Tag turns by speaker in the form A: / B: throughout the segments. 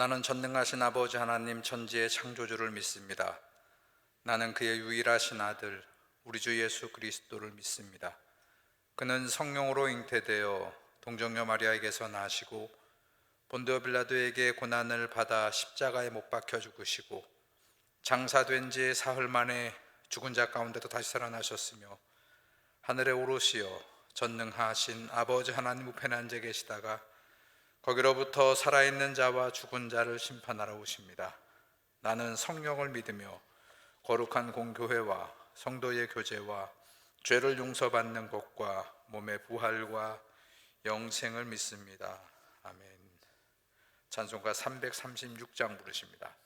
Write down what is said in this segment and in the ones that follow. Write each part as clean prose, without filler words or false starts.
A: 나는 전능하신 아버지 하나님 천지의 창조주를 믿습니다. 나는 그의 유일하신 아들 우리 주 예수 그리스도를 믿습니다. 그는 성령으로 잉태되어 동정녀 마리아에게서 나시고 본디오 빌라도에게 고난을 받아 십자가에 못 박혀 죽으시고 장사된 지 사흘 만에 죽은 자 가운데도 다시 살아나셨으며 하늘에 오르시어 전능하신 아버지 하나님 우편에 앉아 계시다가 거기로부터 살아있는 자와 죽은 자를 심판하러 오십니다. 나는 성령을 믿으며 거룩한 공교회와 성도의 교제와 죄를 용서받는 것과 몸의 부활과 영생을 믿습니다. 아멘. 찬송가 336장 부르십니다.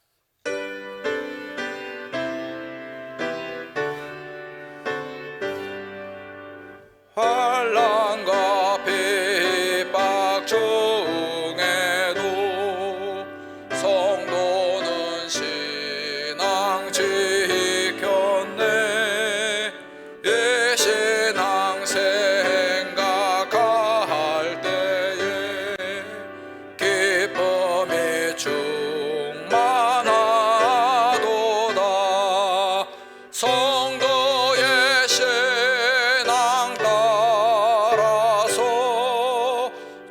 A: 환난과 핍박 중에도 성도는 신앙 지켰네. 이 신앙 생각할 때에 기쁨이 충만하도다. 성도의 신앙 따라서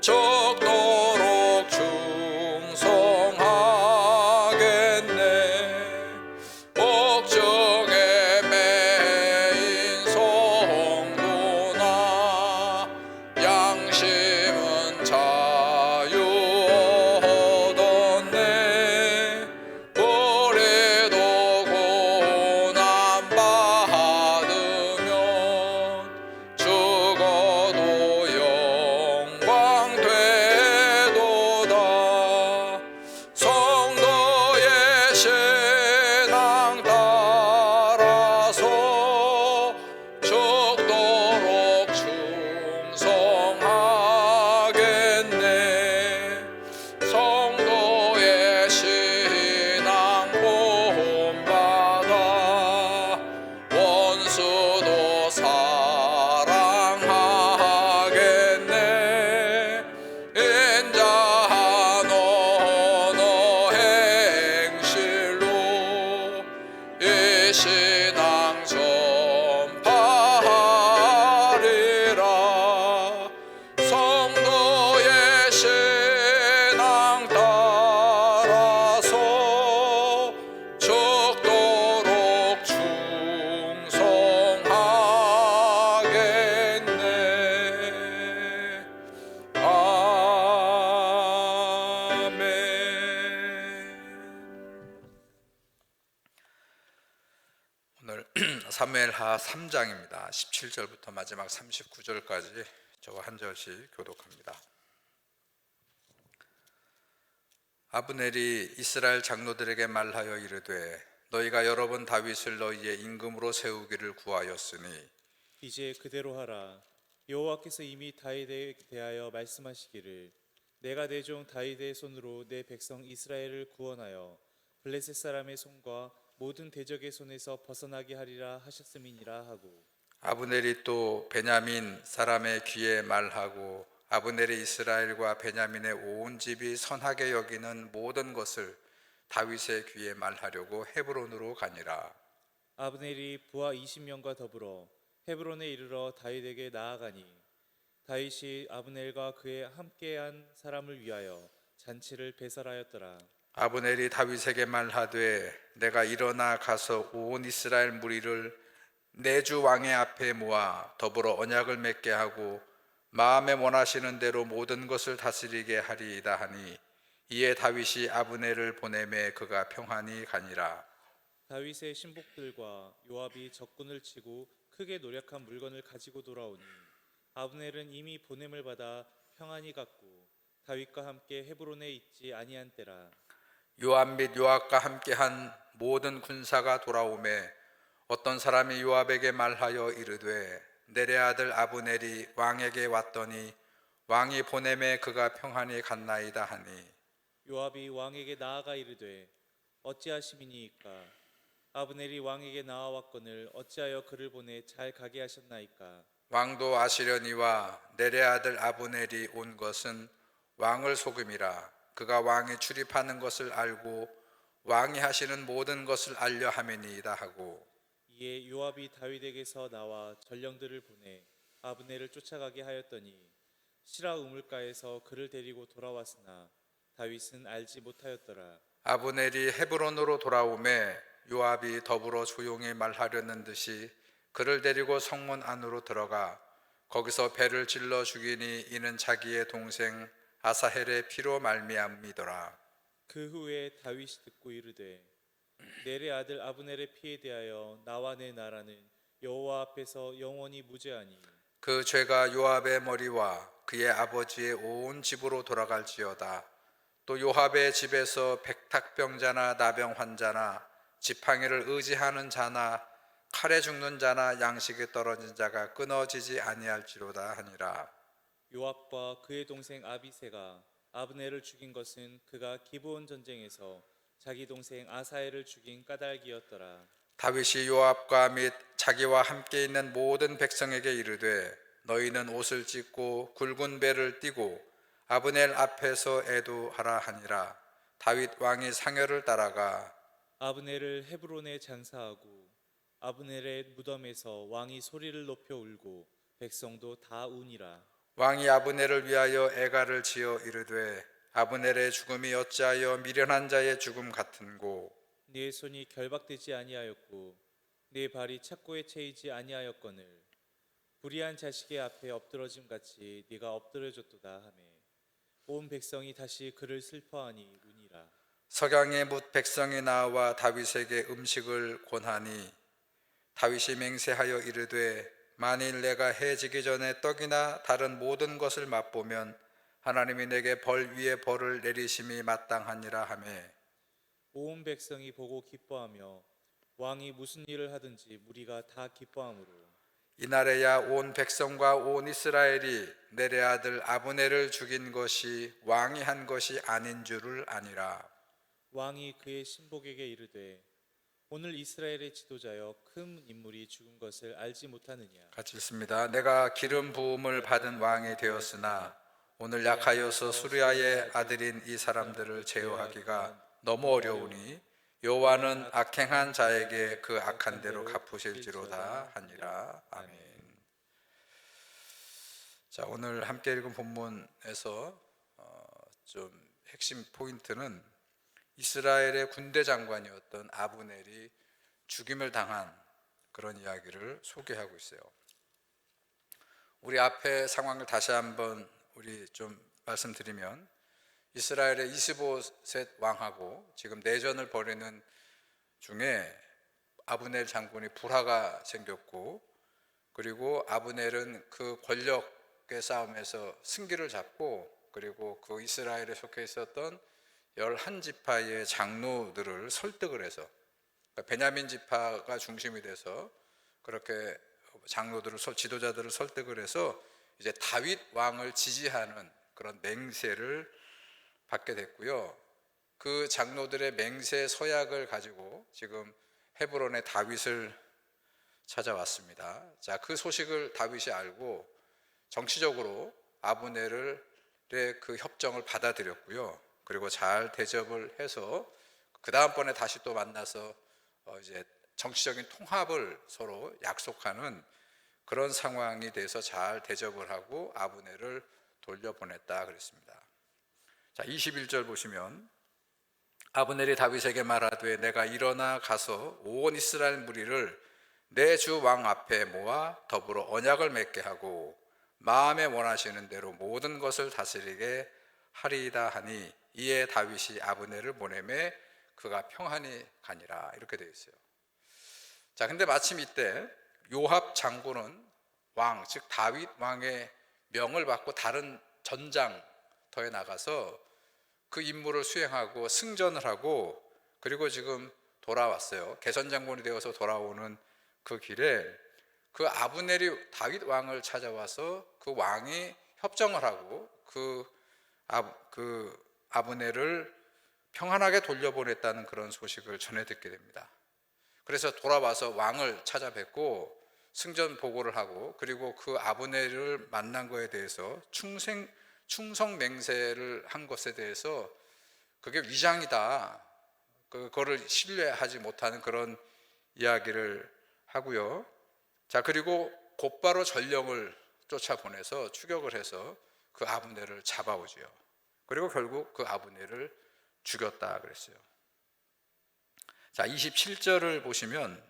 A: 적도록 충성하겠네. 복종의 메인 성도나 양심은 자유 얻었네. 우리도 고난 받으면 죽어도 영광 되도다. 성도의 신앙 따라서 죽도록 충성하겠네. 성도의 신앙 본받아 원수도 사랑하겠네. 인자한 언어 행실로 이 신앙 전파하리라. 성도의 신앙 따라서 죽도록 충성하겠네. 아멘. 오늘 사무엘하 3장입니다. 17절부터 마지막 39절까지 저와 한 절씩 교독합니다. 아브넬이 이스라엘 장로들에게 말하여 이르되 너희가 여러 번 다윗을 너희의 임금으로 세우기를 구하였으니
B: 이제 그대로 하라. 여호와께서 이미 다윗에 대하여 말씀하시기를 내가 내 종 다윗의 손으로 내 백성 이스라엘을 구원하여 블레셋 사람의 손과 모든 대적의 손에서 벗어나게 하리라 하셨음이니라 하고,
A: 아브넬이 또 베냐민 사람의 귀에 말하고 아브넬이 이스라엘과 베냐민의 온 집이 선하게 여기는 모든 것을 다윗의 귀에 말하려고 헤브론으로 가니라.
B: 아브넬이 부하 20명과 더불어 헤브론에 이르러 다윗에게 나아가니 다윗이 아브넬과 그의 함께한 사람을 위하여 잔치를 배설하였더라.
A: 아브넬이 다윗에게 말하되 내가 일어나 가서 온 이스라엘 무리를 내 주 왕의 앞에 모아 더불어 언약을 맺게 하고 마음에 원하시는 대로 모든 것을 다스리게 하리이다 하니 이에 다윗이 아브넬을 보내매 그가 평안히 가니라.
B: 다윗의 신복들과 요압이 적군을 치고 크게 노력한 물건을 가지고 돌아오니 아브넬은 이미 보냄을 받아 평안히 갔고 다윗과 함께 헤브론에 있지 아니한 때라.
A: 요압 및 요압과 함께한 모든 군사가 돌아오매 어떤 사람이 요압에게 말하여 이르되 넬의 아들 아브넬이 왕에게 왔더니 왕이 보내매 그가 평안히 갔나이다 하니
B: 요압이 왕에게 나아가 이르되 어찌하심이니이까? 아브넬이 왕에게 나아왔거늘 어찌하여 그를 보내 잘 가게 하셨나이까?
A: 왕도 아시려니와 넬의 아들 아브넬이 온 것은 왕을 속임이라. 그가 왕이 출입하는 것을 알고 왕이 하시는 모든 것을 알려 함이니이다 하고
B: 이에 요압이 다윗에게서 나와 전령들을 보내 아브넬을 쫓아가게 하였더니 시라 우물가에서 그를 데리고 돌아왔으나 다윗은 알지 못하였더라.
A: 아브넬이 헤브론으로 돌아오매 요압이 더불어 조용히 말하려는 듯이 그를 데리고 성문 안으로 들어가 거기서 배를 질러 죽이니 이는 자기의 동생 아사헬의 피로 말미암이더라.
B: 그 후에 다윗이 듣고 이르되 넬의 아들 아브넬의 피에 대하여 나와 내 나라는 여호와 앞에서 영원히 무죄하니
A: 그 죄가 요압의 머리와 그의 아버지의 온 집으로 돌아갈지어다. 또 요압의 집에서 백탁병자나 나병 환자나 지팡이를 의지하는 자나 칼에 죽는 자나 양식에 떨어진 자가 끊어지지 아니할지로다 하니라.
B: 요압과 그의 동생 아비새가 아브넬을 죽인 것은 그가 기브온 전쟁에서 자기 동생 아사엘을 죽인 까닭이었더라.
A: 다윗이 요압과 및 자기와 함께 있는 모든 백성에게 이르되 너희는 옷을 찢고 굵은 배를 띠고 아브넬 앞에서 애도하라 하니라. 다윗 왕이 상여를 따라가
B: 아브넬을 헤브론에 장사하고 아브넬의 무덤에서 왕이 소리를 높여 울고 백성도 다 우니라.
A: 왕이 아브넬을 위하여 애가를 지어 이르되 아브넬의 죽음이 어찌하여 미련한 자의 죽음 같은고
B: 네 손이 결박되지 아니하였고 네 발이 착고에 채이지 아니하였거늘 불의한 자식의 앞에 엎드러짐 같이 네가 엎드려졌도다 하매 온 백성이 다시 그를 슬퍼하니 우니라.
A: 석양에 뭇 백성이 나와 다윗에게 음식을 권하니 다윗이 맹세하여 이르되 만일 내가 해지기 전에 떡이나 다른 모든 것을 맛보면 하나님이 내게 벌 위에 벌을 내리심이 마땅하니라 하매
B: 온 백성이 보고 기뻐하며 왕이 무슨 일을 하든지 무리가 다 기뻐하므로
A: 이날에야 온 백성과 온 이스라엘이 넬의 아들 아브넬을 죽인 것이 왕이 한 것이 아닌 줄을 아니라.
B: 왕이 그의 신복에게 이르되 오늘 이스라엘의 지도자여 큰 인물이 죽은 것을 알지 못하느냐.
A: 같이 읽습니다. 내가 기름 부음을 받은 왕이 되었으나 오늘 약하여서 수리아의 아들인 이 사람들을 제어하기가 너무 어려우니 여호와는 악행한 자에게 그 악한 대로 갚으실지로다 하니라. 아멘. 자, 오늘 함께 읽은 본문에서 좀 핵심 포인트는 이스라엘의 군대 장관이었던 아브넬이 죽임을 당한 그런 이야기를 소개하고 있어요. 우리 앞에 상황을 다시 한번 우리 좀 말씀드리면 이스라엘의 25셋 왕하고 지금 내전을 벌이는 중에 아브넬 장군이 불화가 생겼고 그리고 아브넬은 그 권력의 싸움에서 승기를 잡고 그리고 그 이스라엘에 속해 있었던 11지파의 장로들을 설득을 해서 그러니까 베냐민 지파가 중심이 돼서 그렇게 장로들을 지도자들을 설득을 해서 이제 다윗 왕을 지지하는 그런 맹세를 받게 됐고요. 그 장로들의 맹세 서약을 가지고 지금 헤브론의 다윗을 찾아왔습니다. 자, 그 소식을 다윗이 알고 정치적으로 아브넬의 그 협정을 받아들였고요. 그리고 잘 대접을 해서 그 다음번에 다시 또 만나서 이제 정치적인 통합을 서로 약속하는 그런 상황이 돼서 잘 대접을 하고 아브넬을 돌려보냈다 그랬습니다. 자, 21절 보시면 아브넬이 다윗에게 말하되 내가 일어나 가서 온 이스라엘 무리를 내 주 왕 앞에 모아 더불어 언약을 맺게 하고 마음에 원하시는 대로 모든 것을 다스리게 하리이다 하니 이에 다윗이 아브넬을 보내매 그가 평안히 가니라 이렇게 되어 있어요. 자, 근데 마침 이때 요압 장군은 왕, 즉 다윗 왕의 명을 받고 다른 전장터에 나가서 그 임무를 수행하고 승전을 하고 그리고 지금 돌아왔어요. 개선장군이 되어서 돌아오는 그 길에 그 아브넬이 다윗 왕을 찾아와서 그 왕이 협정을 하고 그 아브넬을 평안하게 돌려보냈다는 그런 소식을 전해 듣게 됩니다. 그래서 돌아와서 왕을 찾아뵙고 승전 보고를 하고 그리고 그 아브넬을 만난 것에 대해서 충성 맹세를 한 것에 대해서 그게 위장이다. 그거를 신뢰하지 못하는 그런 이야기를 하고요. 자, 그리고 곧바로 전령을 쫓아보내서 추격을 해서 그 아브넬을 잡아오지요. 그리고 결국 그 아브넬을 죽였다 그랬어요. 자, 27절을 보시면,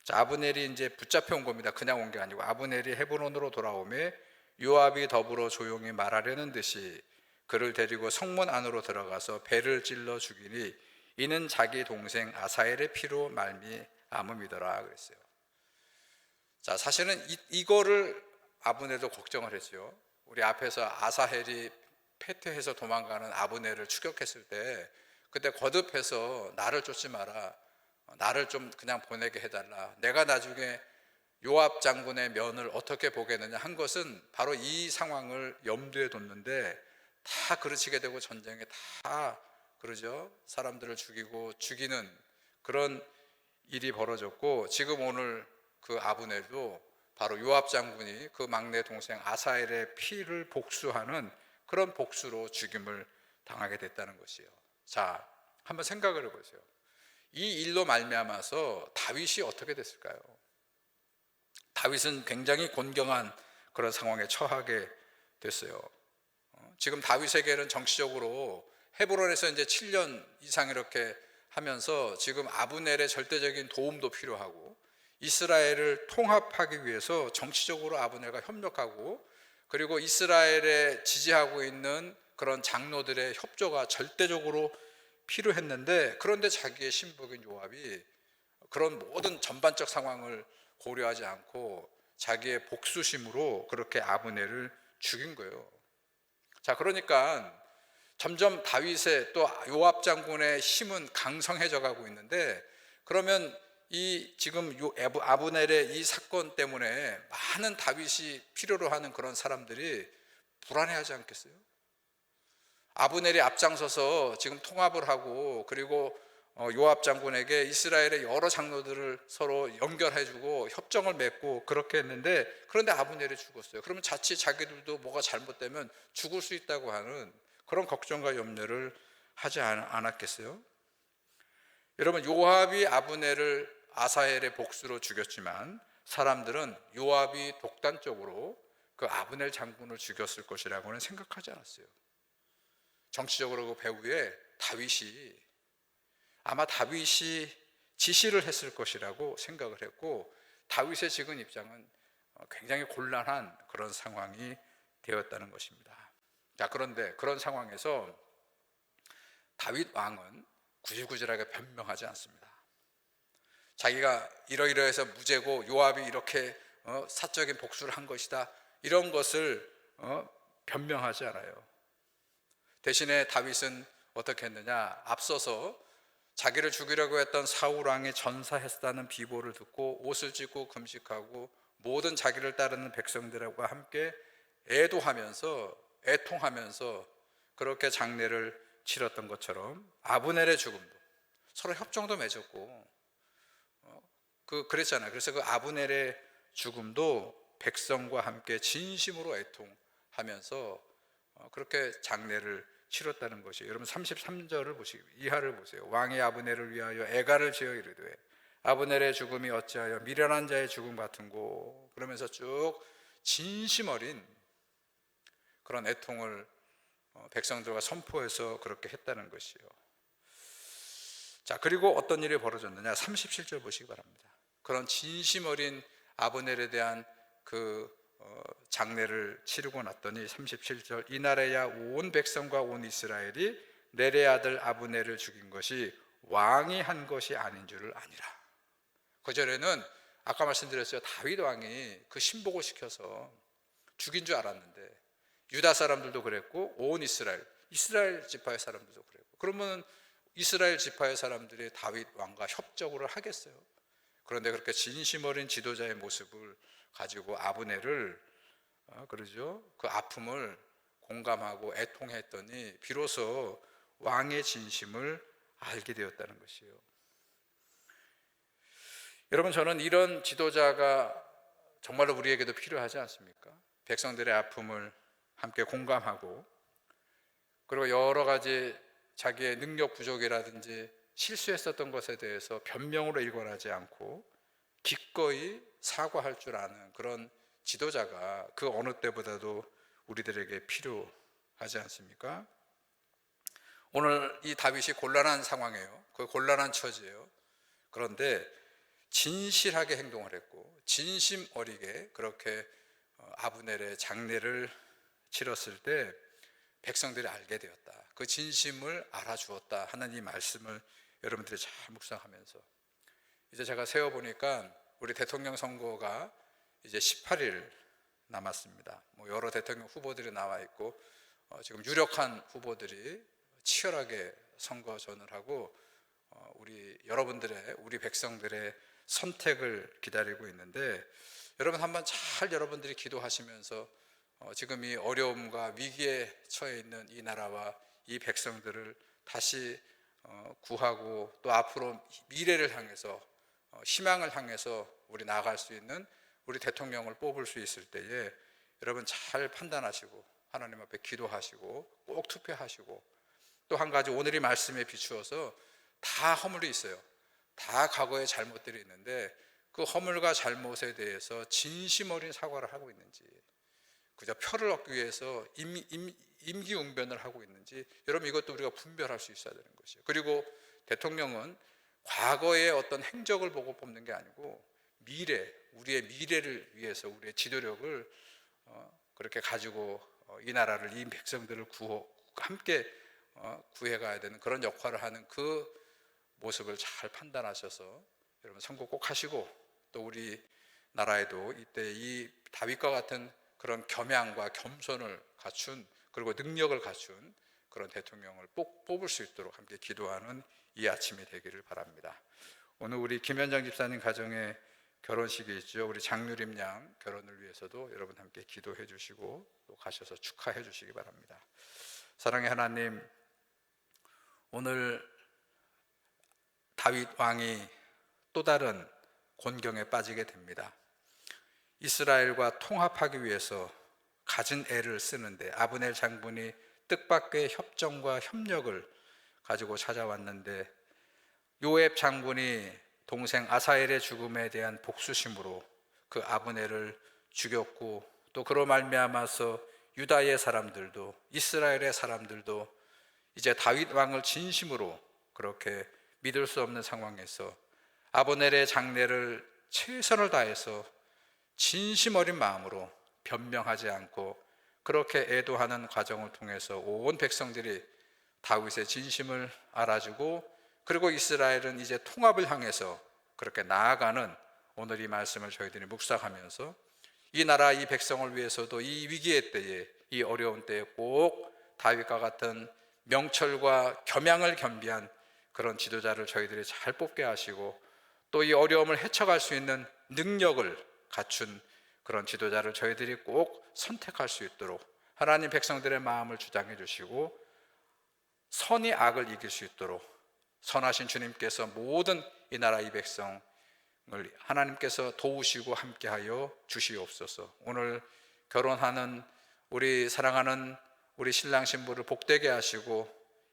A: 자, 아브넬이 이제 붙잡혀 온 겁니다. 그냥 온 게 아니고 아브넬이 헤브론으로 돌아오매 요압이 더불어 조용히 말하려는 듯이 그를 데리고 성문 안으로 들어가서 배를 찔러 죽이니 이는 자기 동생 아사엘의 피로 말미암음이더라 그랬어요. 자, 사실은 이거를 아브넬도 걱정을 했죠. 우리 앞에서 아사헬이 패퇴해서 도망가는 아브넬을 추격했을 때 그때 거듭해서 나를 쫓지 마라, 나를 좀 그냥 보내게 해달라, 내가 나중에 요압 장군의 면을 어떻게 보겠느냐 한 것은 바로 이 상황을 염두에 뒀는데 다 그르치게 되고 전쟁에 다 그러죠. 사람들을 죽이고 죽이는 그런 일이 벌어졌고, 지금 오늘 그 아브넬도 바로 요압 장군이 그 막내 동생 아사엘의 피를 복수하는 그런 복수로 죽임을 당하게 됐다는 것이에요. 자, 한번 생각을 해보세요. 이 일로 말미암아서 다윗이 어떻게 됐을까요? 다윗은 굉장히 곤경한 그런 상황에 처하게 됐어요. 지금 다윗에게는 정치적으로 헤브론에서 이제 7년 이상 이렇게 하면서 지금 아브넬의 절대적인 도움도 필요하고, 이스라엘을 통합하기 위해서 정치적으로 아브넬과 협력하고, 그리고 이스라엘에 지지하고 있는 그런 장로들의 협조가 절대적으로 필요했는데, 그런데 자기의 신복인 요압이 그런 모든 전반적 상황을 고려하지 않고 자기의 복수심으로 그렇게 아브넬을 죽인 거예요. 자, 그러니까 점점 다윗의 또 요압 장군의 힘은 강성해져 가고 있는데, 그러면 이 지금 아브넬의 이 사건 때문에 많은 다윗이 필요로 하는 그런 사람들이 불안해하지 않겠어요? 아브넬이 앞장서서 지금 통합을 하고, 그리고 요압 장군에게 이스라엘의 여러 장로들을 서로 연결해주고 협정을 맺고 그렇게 했는데, 그런데 아브넬이 죽었어요. 그러면 자칫 자기들도 뭐가 잘못되면 죽을 수 있다고 하는 그런 걱정과 염려를 하지 않았겠어요? 여러분, 요압이 아브넬을 아사헬의 복수로 죽였지만 사람들은 요압이 독단적으로 그 아브넬 장군을 죽였을 것이라고는 생각하지 않았어요. 정치적으로 그 배후에 아마 다윗이 지시를 했을 것이라고 생각을 했고, 다윗의 지금 입장은 굉장히 곤란한 그런 상황이 되었다는 것입니다. 자, 그런데 그런 상황에서 다윗 왕은 구질구질하게 변명하지 않습니다. 자기가 이러이러해서 무죄고 요압이 이렇게 사적인 복수를 한 것이다, 이런 것을 변명하지 않아요. 대신에 다윗은 어떻게 했느냐, 앞서서 자기를 죽이려고 했던 사울 왕이 전사했다는 비보를 듣고 옷을 찢고 금식하고 모든 자기를 따르는 백성들과 함께 애통하면서 그렇게 장례를 치렀던 것처럼 아브넬의 죽음도 서로 협정도 맺었고 그랬잖아요. 그래서 그 아브넬의 죽음도 백성과 함께 진심으로 애통하면서 그렇게 장례를 치렀다는 것이, 여러분 33절을 보시고 이하를 보세요. 왕이 아브넬을 위하여 애가를 지어 이르되 아브넬의 죽음이 어찌하여 미련한 자의 죽음 같은고, 그러면서 쭉 진심 어린 그런 애통을 백성들과 선포해서 그렇게 했다는 것이요. 자, 그리고 어떤 일이 벌어졌느냐, 37절 보시기 바랍니다. 그런 진심 어린 아브넬에 대한 그 장례를 치르고 났더니 37절, 이날에야 온 백성과 온 이스라엘이 넬의 아들 아브넬을 죽인 것이 왕이 한 것이 아닌 줄을 아니라. 그 전에는 아까 말씀드렸어요. 다윗 왕이 그 신복을 시켜서 죽인 줄 알았는데, 유다 사람들도 그랬고 온 이스라엘 지파의 사람들도 그랬고, 그러면 이스라엘 지파의 사람들이 다윗 왕과 협적을 하겠어요? 그런데 그렇게 진심 어린 지도자의 모습을 가지고 아브넬을 그러죠, 그 아픔을 공감하고 애통했더니 비로소 왕의 진심을 알게 되었다는 것이에요. 여러분, 저는 이런 지도자가 정말로 우리에게도 필요하지 않습니까? 백성들의 아픔을 함께 공감하고, 그리고 여러 가지 자기의 능력 부족이라든지 실수했었던 것에 대해서 변명으로 일관하지 않고 기꺼이 사과할 줄 아는 그런 지도자가 그 어느 때보다도 우리들에게 필요하지 않습니까? 오늘 이 다윗이 곤란한 상황이에요. 그 곤란한 처지예요. 그런데 진실하게 행동을 했고 진심 어리게 그렇게 아브넬의 장례를 치렀을 때 백성들이 알게 되었다. 그 진심을 알아주었다 하는 이 말씀을 여러분들이 잘 묵상하면서, 이제 제가 세어보니까 우리 대통령 선거가 이제 18일 남았습니다. 여러 대통령 후보들이 나와 있고 지금 유력한 후보들이 치열하게 선거전을 하고 우리 백성들의 선택을 기다리고 있는데, 여러분 한번 잘 여러분들이 기도하시면서 지금 이 어려움과 위기에 처해 있는 이 나라와 이 백성들을 다시 구하고 또 앞으로 미래를 향해서 희망을 향해서 우리 나아갈 수 있는 우리 대통령을 뽑을 수 있을 때에 여러분 잘 판단하시고 하나님 앞에 기도하시고 꼭 투표하시고, 또 한 가지 오늘 이 말씀에 비추어서 다 허물이 있어요. 다 과거의 잘못들이 있는데 그 허물과 잘못에 대해서 진심 어린 사과를 하고 있는지, 그저 표를 얻기 위해서 임기응변을 하고 있는지, 여러분 이것도 우리가 분별할 수 있어야 되는 것이에요. 그리고 대통령은 과거의 어떤 행적을 보고 뽑는 게 아니고 우리의 미래를 위해서 우리의 지도력을 그렇게 가지고 이 나라를, 이 백성들을 함께 구해가야 되는 그런 역할을 하는 그 모습을 잘 판단하셔서 여러분 선거 꼭 하시고, 또 우리 나라에도 이때 이 다윗과 같은 그런 겸양과 겸손을 갖춘, 그리고 능력을 갖춘 그런 대통령을 꼭 뽑을 수 있도록 함께 기도하는 이 아침이 되기를 바랍니다. 오늘 우리 김현정 집사님 가정에 결혼식이 있죠. 우리 장유림 양 결혼을 위해서도 여러분 함께 기도해 주시고 또 가셔서 축하해 주시기 바랍니다. 사랑의 하나님, 오늘 다윗 왕이 또 다른 곤경에 빠지게 됩니다. 이스라엘과 통합하기 위해서 가진 애를 쓰는데 아브넬 장군이 뜻밖의 협정과 협력을 가지고 찾아왔는데, 요압 장군이 동생 아사엘의 죽음에 대한 복수심으로 그 아브넬을 죽였고, 또 그로 말미암아서 유다의 사람들도 이스라엘의 사람들도 이제 다윗 왕을 진심으로 그렇게 믿을 수 없는 상황에서 아브넬의 장례를 최선을 다해서 진심 어린 마음으로 변명하지 않고 그렇게 애도하는 과정을 통해서 온 백성들이 다윗의 진심을 알아주고, 그리고 이스라엘은 이제 통합을 향해서 그렇게 나아가는 오늘 이 말씀을 저희들이 묵상하면서 이 나라 이 백성을 위해서도 이 위기의 때에, 이 어려운 때에 꼭 다윗과 같은 명철과 겸양을 겸비한 그런 지도자를 저희들이 잘 뽑게 하시고, 또 이 어려움을 헤쳐갈 수 있는 능력을 갖춘 그런 지도자를 저희들이 꼭 선택할 수 있도록 하나님 백성들의 마음을 주장해 주시고, 선이 악을 이길 수 있도록 선하신 주님께서 모든 이 나라 이 백성을 하나님께서 도우시고 함께하여 주시옵소서. 오늘 결혼하는 우리 사랑하는 우리 신랑 신부를 복되게 하시고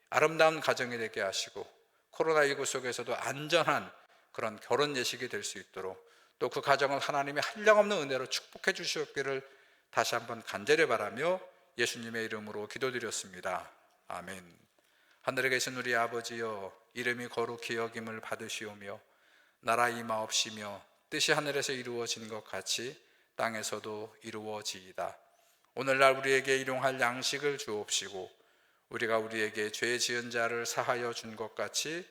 A: 아름다운 가정이 되게 하시고, 코로나19 속에서도 안전한 그런 결혼 예식이 될 수 있도록, 또 그 가정을 하나님의 한량없는 은혜로 축복해 주시옵기를 다시 한번 간절히 바라며 예수님의 이름으로 기도드렸습니다. 아멘. 하늘에 계신 우리 아버지여, 이름이 거룩히 여김을 받으시오며 나라 임하옵시며 뜻이 하늘에서 이루어진 것 같이 땅에서도 이루어지이다. 오늘날 우리에게 일용할 양식을 주옵시고 우리가 우리에게 죄 지은 자를 사하여 준 것 같이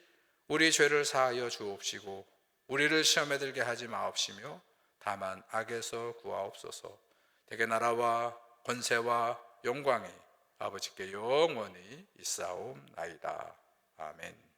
A: 우리 죄를 사하여 주옵시고 우리를 시험에 들게 하지 마옵시며 다만 악에서 구하옵소서. 대개 나라와 권세와 영광이 아버지께 영원히 있사옵나이다. 아멘.